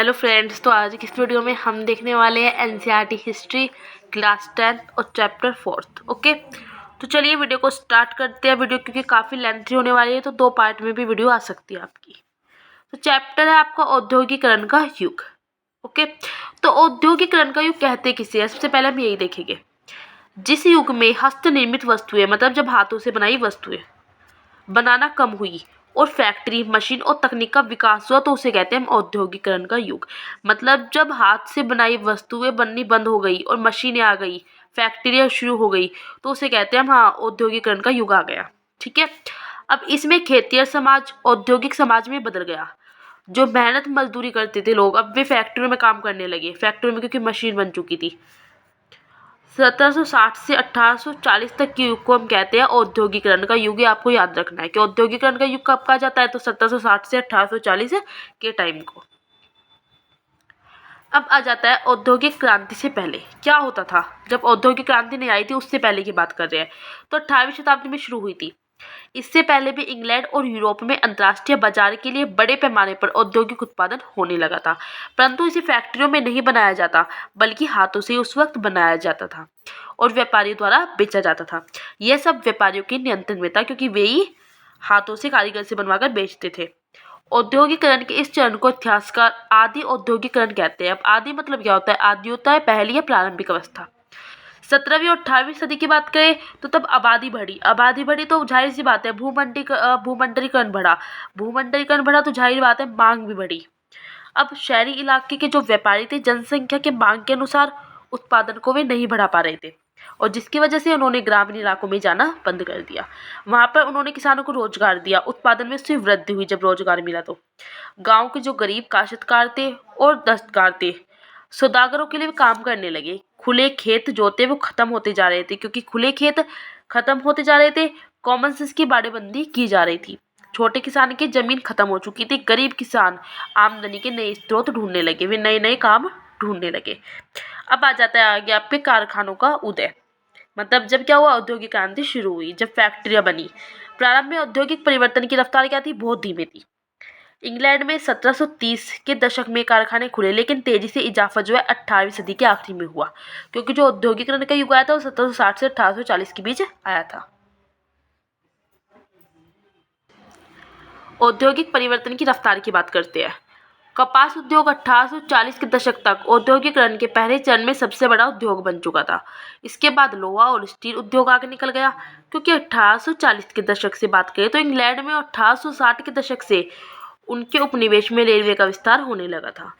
Hello friends, तो आज की इस वीडियो में हम देखने वाले हैं एनसीईआरटी हिस्ट्री क्लास 10 और चैप्टर 4। ओके, तो चलिए वीडियो को स्टार्ट करते हैं। वीडियो क्योंकि काफ़ी लेंथी होने वाली है तो 2 पार्ट में भी वीडियो आ सकती है आपकी। तो चैप्टर है आपका औद्योगिकरण का युग। ओके, तो औद्योगिकरण का युग कहते किसे हैं, सबसे पहले हम यही देखेंगे। जिस युग में हस्त निर्मित वस्तुएं, मतलब जब हाथों से बनाई वस्तुएं बनाना कम हुई और फैक्ट्री, मशीन और तकनीक का विकास हुआ, तो उसे कहते हैं हम औद्योगिकरण का युग। मतलब जब हाथ से बनाई वस्तुएं बननी बंद हो गई और मशीनें आ गई, फैक्ट्रियाँ शुरू हो गई, तो उसे कहते हैं हम हाँ औद्योगिकरण का युग आ गया। ठीक है, अब इसमें खेतिहर समाज औद्योगिक समाज में बदल गया। जो मेहनत मजदूरी करते थे लोग, अब वे फैक्ट्रियों में काम करने लगे, फैक्ट्रियों में, क्योंकि मशीन बन चुकी थी। 1760 से 1840 तक के युग को हम कहते हैं औद्योगिकरण का युग। ये आपको याद रखना है कि औद्योगिकरण का युग कब कहा जाता है, तो 1760 से 1840 के टाइम को। अब आ जाता है औद्योगिक क्रांति से पहले क्या होता था। जब औद्योगिक क्रांति नहीं आई थी उससे पहले की बात कर रहे हैं, तो 18वीं शताब्दी में शुरू हुई थी। इससे पहले भी इंग्लैंड और यूरोप में अंतर्राष्ट्रीय बाजार के लिए बड़े पैमाने पर औद्योगिक उत्पादन होने लगा था, परंतु इसे फैक्ट्रियों में नहीं बनाया जाता बल्कि हाथों से उस वक्त बनाया जाता था और व्यापारियों द्वारा बेचा जाता था। यह सब व्यापारियों के नियंत्रण में था, क्योंकि वे ही हाथों से कारीगर से बनवाकर बेचते थे। औद्योगिकरण के इस चरण को इतिहासकार आदि औद्योगिकरण कहते हैं। अब आदि मतलब क्या होता है? आदि होता है पहली या प्रारंभिक अवस्था। 17वीं और 18वीं सदी की बात करें तो तब आबादी बढ़ी तो जाहिर सी बात है भूमंडलीकरण बढ़ा। भूमंडलीकरण बढ़ा तो जाहिर बात है मांग भी बढ़ी। अब शहरी इलाके के जो व्यापारी थे, जनसंख्या के मांग के अनुसार उत्पादन को वे नहीं बढ़ा पा रहे थे, और जिसकी वजह से उन्होंने ग्रामीण इलाकों में जाना बंद कर दिया। वहां पर उन्होंने किसानों को रोजगार दिया, उत्पादन में उससे वृद्धि हुई। जब रोजगार मिला तो गांव के जो गरीब काश्तकार थे और दस्तकार थे, सौदागरों के लिए वे काम करने लगे। खुले खेत जो थे वो खत्म होते जा रहे थे, क्योंकि खुले खेत खत्म होते जा रहे थे, कॉमन सेंस की बाड़ेबंदी की जा रही थी। छोटे किसान की जमीन खत्म हो चुकी थी, गरीब किसान आमदनी के नए स्रोत ढूंढने लगे, वे नए नए काम ढूंढने लगे। अब आ जाता है आगे आपके कारखानों का उदय। मतलब जब क्या हुआ, औद्योगिक क्रांति शुरू हुई, जब फैक्ट्रियां बनी। प्रारंभ में औद्योगिक परिवर्तन की रफ्तार क्या थी? बहुत धीमी थी। इंग्लैंड में 1730 के दशक में कारखाने खुले, लेकिन तेजी से इजाफा जो है 18वीं सदी के आखिरी में हुआ, क्योंकि जो औद्योगिकरण का युग आया था वो 1760 से 1840 के बीच आया था। औद्योगिक परिवर्तन की रफ्तार की बात करते हैं। कपास उद्योग 1840 के दशक तक औद्योगिकरण के पहले चरण में सबसे बड़ा उद्योग बन चुका था। इसके बाद लोहा और स्टील उद्योग आगे निकल गया, क्योंकि 1840 के दशक से बात करें तो इंग्लैंड में 1860 के दशक से उनके उपनिवेश में रेलवे का विस्तार होने लगा था।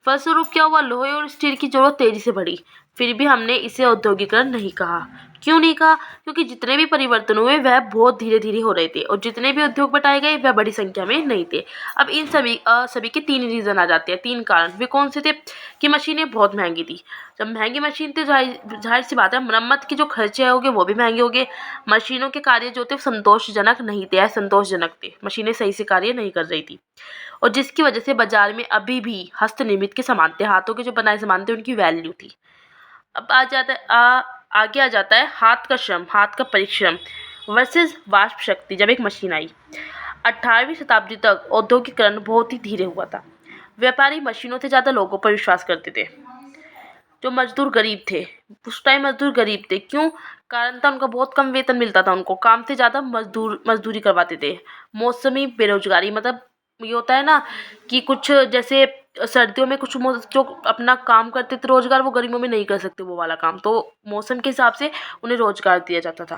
फलस्वरूप क्या हुआ, लोहे और स्टील की जरूरत तेजी से बढ़ी। फिर भी हमने इसे औद्योगिकरण नहीं कहा। क्यों नहीं कहा? क्योंकि जितने भी परिवर्तन हुए वह बहुत धीरे धीरे हो रहे थे, और जितने भी उद्योग बताए गए वह बड़ी संख्या में नहीं थे। अब इन सभी के 3 रीजन आ जाते हैं, 3 कारण। वे कौन से थे? कि मशीनें बहुत महंगी थी। जब महंगी मशीन थी, जाहिर सी बात है मरम्मत के जो खर्चे होंगे वो भी महंगे होंगे। मशीनों के कार्य जो थे संतोषजनक नहीं थे, असंतोषजनक थे। मशीनें सही से कार्य नहीं कर रही थी, और जिसकी वजह से बाजार में अभी भी हस्त निर्मित के सामान थे, हाथों के जो बनाए सामान थे उनकी वैल्यू थी। अब आगे आ जाता है हाथ का श्रम, हाथ का परिश्रम वर्सेस वाष्प शक्ति। जब एक मशीन आई 18वीं शताब्दी तक औद्योगिकरण बहुत ही धीरे हुआ था। व्यापारी मशीनों से ज़्यादा लोगों पर विश्वास करते थे। जो मजदूर गरीब थे, उस टाइम मजदूर गरीब थे, क्यों? कारण था उनका बहुत कम वेतन मिलता था, उनको काम से ज़्यादा मजदूरी करवाते थे। मौसमी बेरोजगारी, मतलब ये होता है ना कि कुछ जैसे सर्दियों में कुछ जो अपना काम करते थे रोजगार, वो गर्मियों में नहीं कर सकते वो वाला काम, तो मौसम के हिसाब से उन्हें रोजगार दिया जाता था।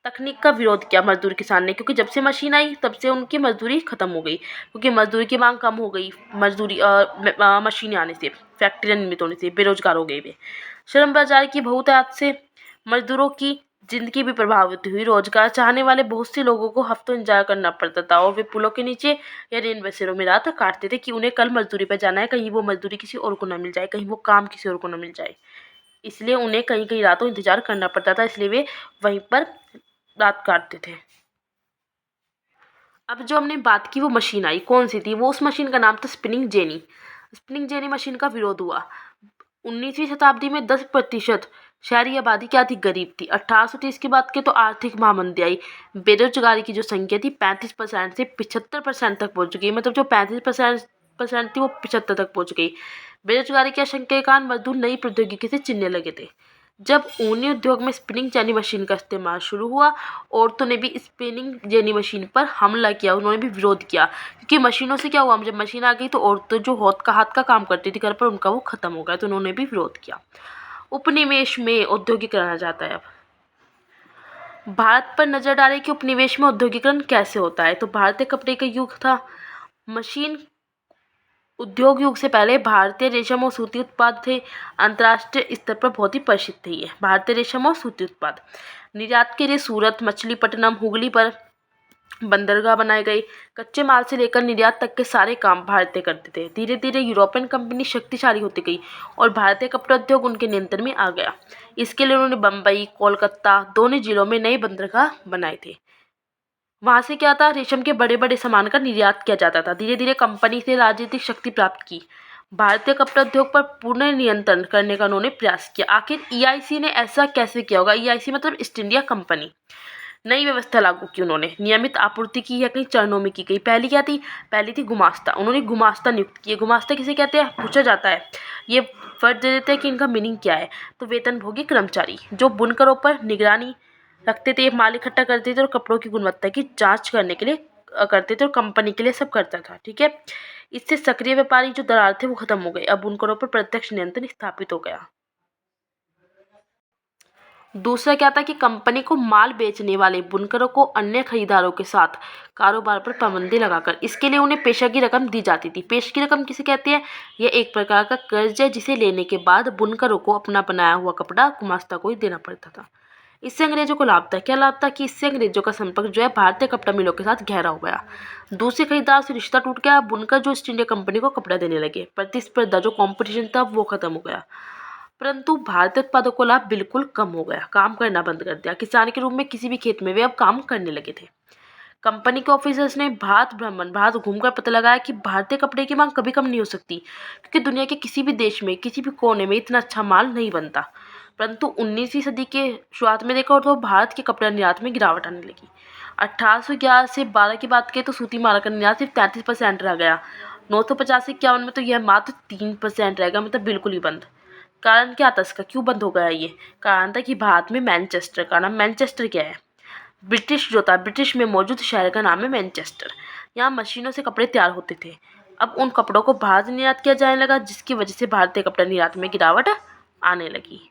तकनीक का विरोध किया मजदूर किसान ने, क्योंकि जब से मशीन आई तब से उनकी मजदूरी खत्म हो गई, क्योंकि मजदूरी की मांग कम हो गई। मशीनें आने से, फैक्ट्रियाँ निर्मित होने से बेरोजगार हो गए वे। श्रम बाजार की बहुतायत से मजदूरों की जिंदगी भी प्रभावित हुई। रोजगार चाहने वाले बहुत से लोगों को हफ्तों इंतजार करना पड़ता था, और वे पुलों के नीचे या रेल बसेरों में रात काटते थे कि उन्हें कल मजदूरी पर जाना है, कहीं वो मजदूरी किसी और को न मिल जाए, कहीं वो काम किसी और को न मिल जाए। इसलिए उन्हें कहीं कहीं रातों इंतजार करना पड़ता था, इसलिए वे वहीं पर रात काटते थे। अब जो हमने बात की वो मशीन आई, कौन सी थी वो? उस मशीन का नाम था spinning jenny. Spinning jenny machine का विरोध हुआ। 19वीं शताब्दी में 10% शहरी आबादी क्या थी? गरीब थी। 1830 की बात करें तो आर्थिक महामंदी आई। बेरोजगारी की जो संख्या थी 35% से 75% तक पहुंच चुकी है। मतलब जो 35% 50% थी वो 75 तक पहुंच गई। बेरोजगारी की आशंका के कारण मजदूर नई प्रौद्योगिकी से चिन्हने लगे थे। जब ऊनी उद्योग में स्पिनिंग जेनी मशीन का इस्तेमाल शुरू हुआ, औरतों ने भी स्पिनिंग जेनी मशीन पर हमला किया, उन्होंने भी विरोध किया, क्योंकि मशीनों से क्या हुआ, जब मशीन आ गई तो औरतें जो हाथ का काम करती थी घर पर, उनका वो खत्म हो गया, तो उन्होंने भी विरोध किया। उपनिवेश में औद्योगिकरण आ जाता है। अब भारत पर नजर डालें कि उपनिवेश में औद्योगिकरण कैसे होता है। तो भारतीय कपड़े का युग था। मशीन उद्योग युग से पहले भारतीय रेशम और सूती उत्पाद थे। अंतर्राष्ट्रीय स्तर पर बहुत ही प्रसिद्ध थे ये भारतीय रेशम और सूती उत्पाद। निर्यात के लिए सूरत, मछलीपट्टनम, हुगली पर बंदरगाह बनाए गए। कच्चे माल से लेकर निर्यात तक के सारे काम भारतीय करते थे। धीरे धीरे यूरोपियन कंपनी शक्तिशाली होती गई और भारतीय कपड़ा उद्योग उनके नियंत्रण में आ गया। इसके लिए उन्होंने बम्बई, कोलकाता दोनों जिलों में नए बंदरगाह बनाए थे। वहां से क्या था, रेशम के बड़े बड़े सामान का निर्यात किया जाता था। धीरे धीरे कंपनी से राजनीतिक शक्ति प्राप्त की। भारतीय कपड़ा उद्योग पर पूर्ण नियंत्रण करने का उन्होंने प्रयास किया। आखिर ईआईसी ने ऐसा कैसे किया होगा। ईआईसी मतलब ईस्ट इंडिया कंपनी। नई व्यवस्था लागू की उन्होंने। नियमित आपूर्ति की या कई चरणों में की गई। पहली क्या थी, पहली थी गुमास्ता। उन्होंने गुमास्ता नियुक्त किए। गुमास्ता किसे कहते हैं, पूछा जाता है। ये फर्ज दे देते हैं कि इनका मीनिंग क्या है। तो वेतनभोगी कर्मचारी जो बुनकरों पर निगरानी रखते थे, माल इकट्ठा करते थे और कपड़ों की गुणवत्ता की जांच करने के लिए करते थे, और कंपनी के लिए सब करता था। ठीक है, इससे सक्रिय व्यापारी जो दलाल थे वो खत्म हो गए। अब बुनकरों पर प्रत्यक्ष नियंत्रण स्थापित हो गया। दूसरा क्या था कि कंपनी को माल बेचने वाले बुनकरों को अन्य खरीदारों के साथ कारोबार पर पाबंदी लगाकर इसके लिए उन्हें पेशा की रकम दी जाती थी। पेश की रकम किसे कहते हैं, यह एक प्रकार का कर्ज है जिसे लेने के बाद बुनकरों को अपना बनाया हुआ कपड़ा गुमास्ता को ही देना पड़ता था। इससे अंग्रेजों को लाभ था। क्या लाभ था कि इससे अंग्रेजों का संपर्क जो है भारतीय कपड़ा मिलों के साथ गहरा हो गया। दूसरे खरीदार से रिश्ता टूट गया। बुनकर जो ईस्ट इंडिया कंपनी को कपड़ा देने लगे। प्रतिस्पर्धा जो कंपटीशन था वो खत्म हो गया। परंतु भारतीय उत्पादों को लाभ बिल्कुल कम हो गया। काम करना बंद कर दिया। किसान के रूप में किसी भी खेत में वे अब काम करने लगे थे। कंपनी के ऑफिसर्स ने भारत घूमकर पता लगाया कि भारतीय कपड़े की मांग कभी कम नहीं हो सकती, क्योंकि दुनिया के किसी भी देश में किसी भी कोने में इतना अच्छा माल नहीं बनता। परंतु 19वीं सदी के शुरुआत में देखा तो भारत के कपड़ा निर्यात में गिरावट आने लगी। 1811 से 12 की बात करें तो सूती माल का निर्यात सिर्फ 33% रह गया। 950 से 51 में तो यह मात्र 3% रह गया, मतलब बिल्कुल ही बंद। कारण क्या था इसका, क्यों बंद हो गया ये। कारण था कि भारत में मैनचेस्टर का नाम, मैनचेस्टर क्या है, ब्रिटिश जो था, ब्रिटिश में मौजूद शहर का नाम है मैनचेस्टर। यहाँ मशीनों से कपड़े तैयार होते थे। अब उन कपड़ों को भारत निर्यात किया जाने लगा, जिसकी वजह से भारतीय कपड़ा निर्यात में गिरावट आने लगी।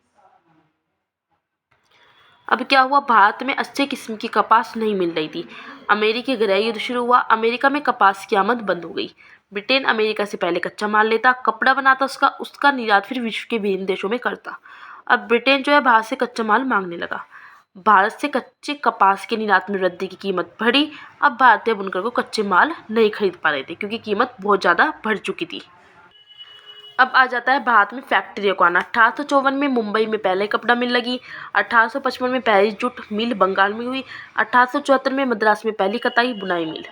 अब क्या हुआ, भारत में अच्छे किस्म की कपास नहीं मिल रही थी। अमेरिकी गृह युद्ध शुरू हुआ। अमेरिका में कपास की आमद बंद हो गई। ब्रिटेन अमेरिका से पहले कच्चा माल लेता, कपड़ा बनाता, उसका निर्यात फिर विश्व के विभिन्न देशों में करता। अब ब्रिटेन जो है भारत से कच्चा माल मांगने लगा। भारत से कच्चे कपास के निर्यात में वृद्धि की कीमत बढ़ी। अब भारतीय बुनकर को कच्चे माल नहीं खरीद पा रहे थे, क्योंकि कीमत बहुत ज़्यादा बढ़ चुकी थी। अब आ जाता है भारत में फैक्ट्रियों का आना। 1854 में मुंबई में पहले कपड़ा मिल लगी। 1855 में पहली जूट मिल बंगाल में हुई। 1874 में मद्रास में पहली कताई बुनाई मिल।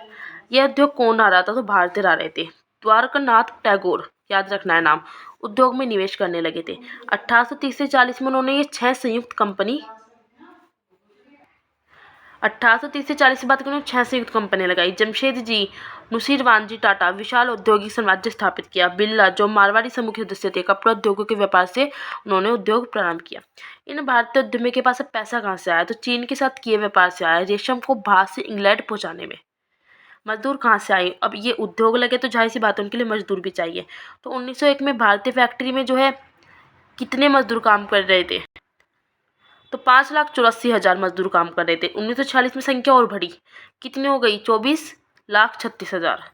यह उद्योग कौन आ रहा था, तो भारतीय आ रहे थे। द्वारकानाथ टैगोर, याद रखना है नाम, उद्योग में निवेश करने लगे थे। 1830 से 40 में उन्होंने ये 6 संयुक्त कंपनी 1830 से 40 की बात करें, 6 संयुक्त कंपनी लगाई। जमशेद जी, नुसीरवान जी टाटा विशाल औद्योगिक साम्राज्य स्थापित किया। बिरला जो मारवाड़ी समूह के सदस्य थे, कपड़ा उद्योगों के व्यापार से उन्होंने उद्योग प्रारंभ किया। इन भारतीय उद्यमियों के पास अब पैसा कहाँ से आया, तो चीन के साथ किए व्यापार से आया। रेशम को भारत से इंग्लैंड पहुंचाने में मजदूर कहाँ से आए, अब ये उद्योग लगे तो जाहिर सी बात है उनके लिए मजदूर भी चाहिए। तो 1901 में भारतीय फैक्ट्री में जो है कितने मजदूर काम कर रहे थे, तो 5,84,000 मजदूर काम कर रहे थे। 1940 में संख्या और बढ़ी, कितनी हो गई, 24,36,000।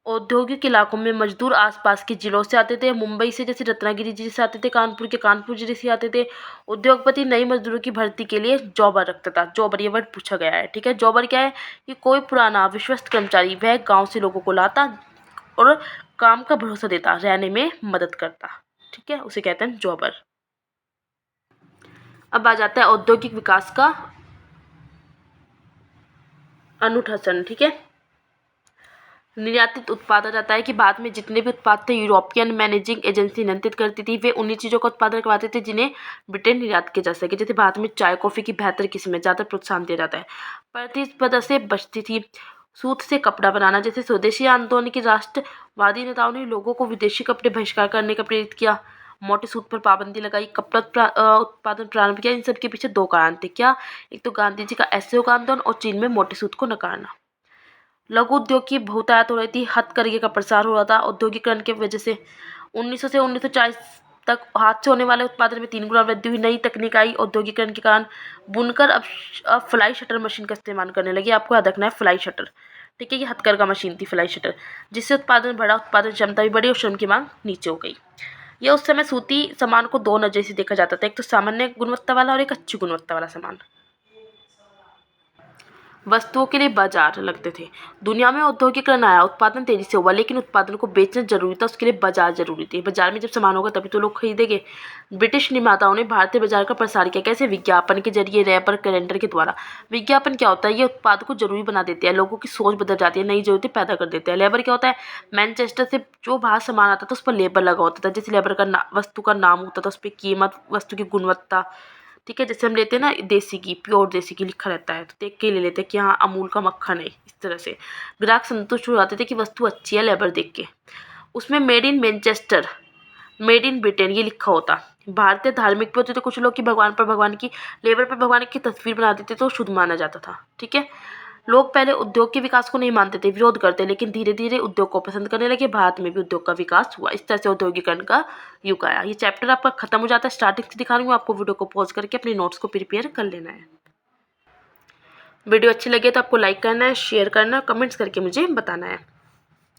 औद्योगिक इलाकों में मजदूर आसपास के जिलों से आते थे। मुंबई से जैसे रत्नागिरी जिले से आते थे, कानपुर के कानपुर जिले से आते थे। उद्योगपति नई मजदूरों की भर्ती के लिए जॉबर रखता था। जॉबर, ये वर्ड पूछा गया है, ठीक है। जॉबर क्या है कि कोई पुराना विश्वस्त कर्मचारी, वह गाँव से लोगों को लाता और काम का भरोसा देता, रहने में मदद करता, ठीक है, उसे कहते हैं जॉबर। अब आ जाता है औद्योगिक विकास का अनुठासन, ठीक है। निर्यातित उत्पाद आ जाता है कि बाद में जितने भी उत्पाद थे यूरोपियन मैनेजिंग एजेंसी नियंत्रित करती थी। वे उन्हीं चीज़ों का उत्पादन करवाते थे जिन्हें ब्रिटेन निर्यात किया जा सके। जैसे भारत में चाय कॉफ़ी की बेहतर किस्में ज़्यादा प्रोत्साहन दिया जाता है। प्रतिस्पर्धा से बचती थी। सूत से कपड़ा बनाना। जैसे स्वदेशी आंदोलन के राष्ट्रवादी नेताओं ने लोगों को विदेशी कपड़े बहिष्कार करने का प्रेरित किया, मोटे सूत पर पाबंदी लगाई, कपड़ा उत्पादन प्रारंभ किया। इन सब के पीछे दो कारण थे। क्या? एक तो गांधी जी का असहयोग आंदोलन और चीन में मोटे सूत को नकारना। लघु उद्योग की बहुतायत हो रही थी, हथकरघे का प्रसार हो रहा था औद्योगिकरण की वजह से। 1900 से 1940 तक हाथ से होने वाले उत्पादन में 3 गुना वृद्धि हुई। नई तकनीक आई औद्योगिकरण के कारण। बुनकर अब फ्लाई शटर मशीन का इस्तेमाल करने लगे। आपको याद रखना है फ्लाई शटर, ठीक है, ये हथकरघा मशीन थी फ्लाई शटर, जिससे उत्पादन बढ़ा, उत्पादन क्षमता भी बढ़ी और श्रम की मांग नीचे हो गई। यह उस समय सूती सामान को दो नजर से देखा जाता था, एक तो सामान्य गुणवत्ता वाला और एक अच्छी गुणवत्ता वाला सामान। वस्तुओं के लिए बाजार लगते थे। दुनिया में औद्योगिकरण आया, उत्पादन तेजी से हुआ, लेकिन उत्पादन को बेचना जरूरी था, उसके लिए बाजार जरूरी थे। बाजार में जब सामान होगा तभी तो लोग खरीदेंगे। ब्रिटिश निर्माताओं ने भारतीय बाजार का प्रसार किया। कैसे? विज्ञापन के जरिए, रैपर, कैलेंडर के द्वारा। विज्ञापन क्या होता है? ये उत्पाद को जरूरी बना देते हैं, लोगों की सोच बदल जाती है, नई जरूरतें पैदा कर देते हैं। लेबर क्या होता है? मैनचेस्टर से जो बाहर सामान आता था उस पर लेबर लगा होता था। जैसे लेबर का वस्तु का नाम होता था, उस पर कीमत, वस्तु की गुणवत्ता, ठीक है। जैसे हम लेते हैं ना देसी घी, प्योर देसी घी लिखा रहता है, तो देख के ले लेते हैं कि हाँ अमूल का मक्खन है। इस तरह से ग्राहक संतुष्ट हो जाते थे कि वस्तु अच्छी है लेबर देख के। उसमें made in Manchester, made in Britain ये लिखा होता। भारतीय धार्मिक भी होते थे कुछ लोग कि भगवान पर भगवान की, लेबर पर भगवान की तस्वीर बना देते तो शुद्ध माना जाता था, ठीक है। लोग पहले उद्योग के विकास को नहीं मानते थे, विरोध करते, लेकिन धीरे धीरे उद्योग को पसंद करने लगे। भारत में भी उद्योग का विकास हुआ। इस तरह से औद्योगिकरण का युग आया। ये चैप्टर आपका खत्म हो जाता है। स्टार्टिंग से दिखा रही हूँ, आपको वीडियो को पॉज करके अपने नोट्स को प्रिपेयर कर लेना है। वीडियो अच्छी लगे तो आपको लाइक करना है, शेयर करना है, कमेंट्स करके मुझे बताना है।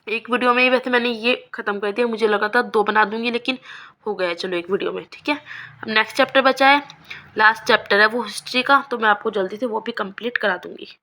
एक वीडियो में वैसे मैंने ये खत्म कर दिया, मुझे लगा था 2 बना दूंगी, लेकिन हो गया चलो एक वीडियो में, ठीक है। अब नेक्स्ट चैप्टर बचा है, लास्ट चैप्टर है वो हिस्ट्री का, तो मैं आपको जल्दी से वो भी कंप्लीट करा दूंगी।